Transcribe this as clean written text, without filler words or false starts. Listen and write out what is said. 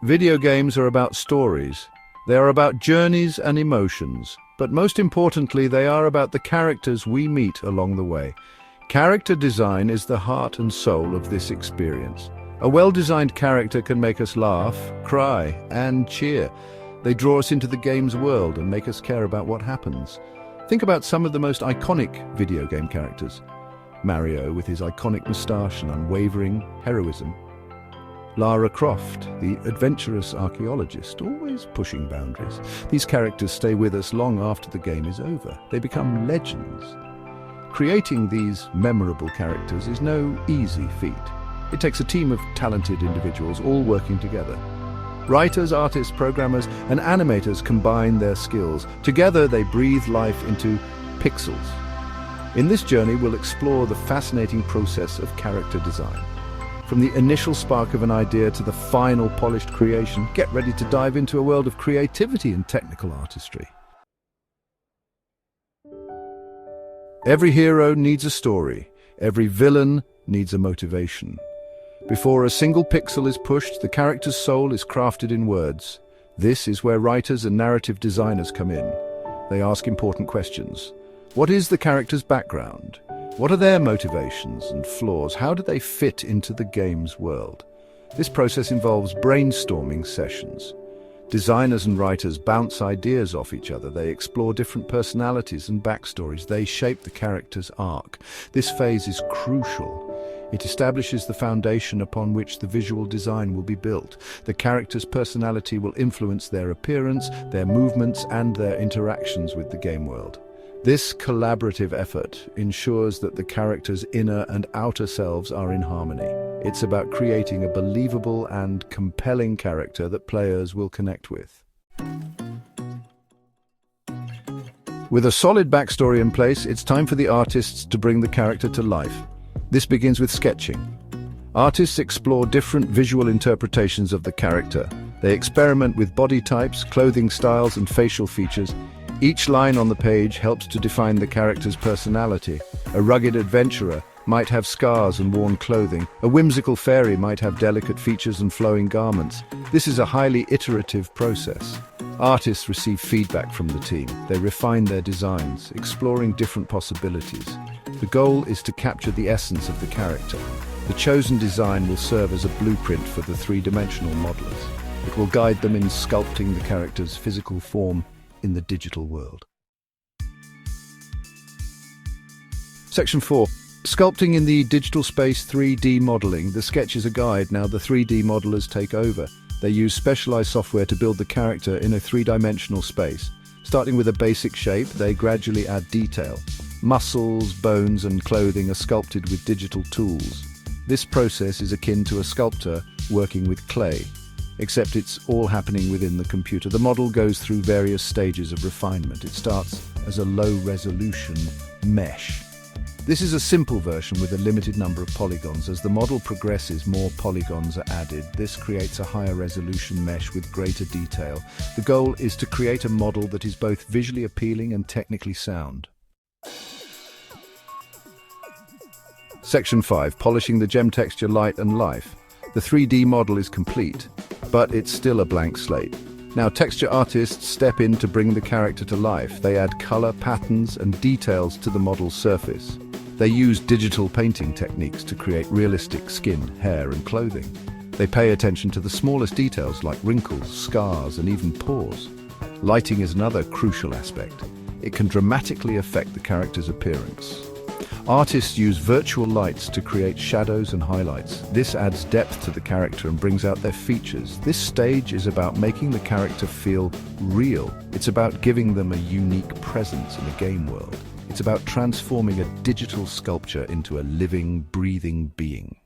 Video games are about stories. They are about journeys and emotions, but most importantly, they are about the characters we meet along the way. Character design is the heart and soul of this experience. A well-designed character can make us laugh, cry, and cheer. They draw us into the game's world and make us care about what happens. Think about some of the most iconic video game characters. Mario with his iconic moustache and unwavering heroism. Lara Croft, the adventurous archaeologist, always pushing boundaries. These characters stay with us long after the game is over. They become legends. Creating these memorable characters is no easy feat. It takes a team of talented individuals all working together. Writers, artists, programmers, and animators combine their skills. Together they breathe life into pixels. In this journey, we'll explore the fascinating process of character design. From the initial spark of an idea to the final polished creation, get ready to dive into a world of creativity and technical artistry. Every hero needs a story. Every villain needs a motivation. Before a single pixel is pushed, the character's soul is crafted in words. This is where writers and narrative designers come in. They ask important questions. What is the character's background? What are their motivations and flaws? How do they fit into the game's world? This process involves brainstorming sessions. Designers and writers bounce ideas off each other. They explore different personalities and backstories. They shape the character's arc. This phase is crucial. It establishes the foundation upon which the visual design will be built. The character's personality will influence their appearance, their movements, and their interactions with the game world. This collaborative effort ensures that the character's inner and outer selves are in harmony. It's about creating a believable and compelling character that players will connect with. With a solid backstory in place, it's time for the artists to bring the character to life. This begins with sketching. Artists explore different visual interpretations of the character. They experiment with body types, clothing styles, and facial features. Each line on the page helps to define the character's personality. A rugged adventurer might have scars and worn clothing. A whimsical fairy might have delicate features and flowing garments. This is a highly iterative process. Artists receive feedback from the team. They refine their designs, exploring different possibilities. The goal is to capture the essence of the character. The chosen design will serve as a blueprint for the three-dimensional modelers. It will guide them in sculpting the character's physical form in the digital world. Section 4. Sculpting in the digital space 3D modeling. The sketch is a guide. Now the 3D modelers take over. They use specialized software to build the character in a three-dimensional space. Starting with a basic shape, they gradually add detail. Muscles, bones, and clothing are sculpted with digital tools. This process is akin to a sculptor working with clay, except it's all happening within the computer. The model goes through various stages of refinement. It starts as a low-resolution mesh. This is a simple version with a limited number of polygons. As the model progresses, more polygons are added. This creates a higher resolution mesh with greater detail. The goal is to create a model that is both visually appealing and technically sound. Section 5. Polishing the gem texture light and life. The 3D model is complete, but it's still a blank slate. Now texture artists step in to bring the character to life. They add color, patterns, and details to the model's surface. They use digital painting techniques to create realistic skin, hair, and clothing. They pay attention to the smallest details like wrinkles, scars, and even pores. Lighting is another crucial aspect. It can dramatically affect the character's appearance. Artists use virtual lights to create shadows and highlights. This adds depth to the character and brings out their features. This stage is about making the character feel real. It's about giving them a unique presence in the game world. It's about transforming a digital sculpture into a living, breathing being.